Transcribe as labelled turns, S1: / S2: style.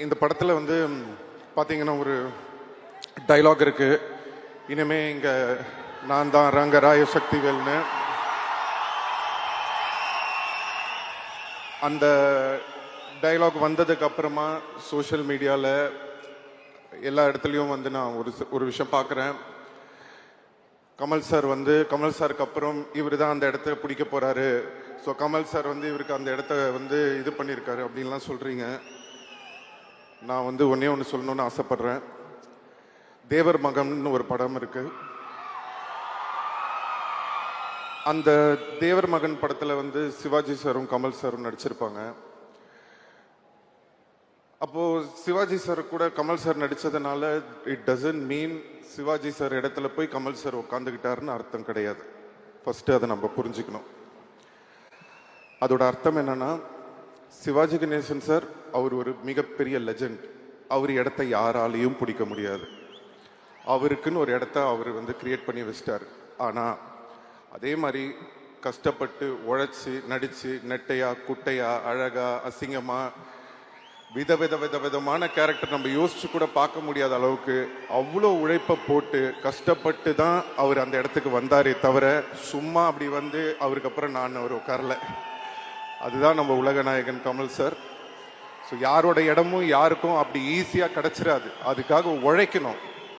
S1: இந்த படத்தில் வந்து பார்த்தீங்கன்னா ஒரு டைலாக் இருக்கு. இனிமே இங்கே நான் தான் ரங்கராய சக்திவேல்னு. அந்த டைலாக் வந்ததுக்கு அப்புறமா சோஷியல் மீடியாவில் எல்லா இடத்துலையும் வந்து நான் ஒரு விஷயம் பார்க்குறேன். கமல் சாருக்கு அப்புறம் இவர் தான் அந்த இடத்த பிடிக்க போறாரு. ஸோ கமல் சார் வந்து இவருக்கு அந்த இடத்த வந்து இது பண்ணியிருக்காரு அப்படின்லாம் சொல்றீங்க. நான் வந்து ஒன்று சொல்லணும்னு ஆசைப்படுறேன். தேவர் மகன் ஒரு படம் இருக்கு. அந்த தேவர் மகன் படத்தில் வந்து சிவாஜி சாரும் கமல் சாரும் நடிச்சிருப்பாங்க. அப்போ சிவாஜி சார் கூட கமல் சார் நடிச்சதுனால it doesn't mean Sivaji sir இடத்துல போய் கமல் சார் உட்காந்துக்கிட்டாருன்னு அர்த்தம் கிடையாது. ஃபர்ஸ்ட் அதை நம்ம புரிஞ்சுக்கணும். அதோட அர்த்தம் என்னன்னா, சிவாஜி கணேசன் சார் அவர் ஒரு மிகப்பெரிய லெஜண்ட். அவர் இடத்த யாராலையும் பிடிக்க முடியாது. அவருக்குன்னு ஒரு இடத்த அவர் வந்து கிரியேட் பண்ணி வச்சிட்டாரு. ஆனா அதே மாதிரி கஷ்டப்பட்டு உழைச்சி நடிச்சு நெட்டையா குட்டையா அழகா அசிங்கமா விதமான கேரக்டர் நம்ம யோசிச்சு கூட பார்க்க முடியாத அளவுக்கு அவ்வளோ உழைப்பை போட்டு கஷ்டப்பட்டு தான் அவர் அந்த இடத்துக்கு வந்தாரே தவிர சும்மா அப்படி வந்து அவருக்கு அப்புறம் நான் அவர் உட்காரல. அதுதான் நம்ம உலகநாயகன் கமல் சார். ஸோ யாரோட இடமும் யாருக்கும் அப்படி ஈஸியாக கிடைச்சிடாது. அதுக்காக உழைக்கணும்.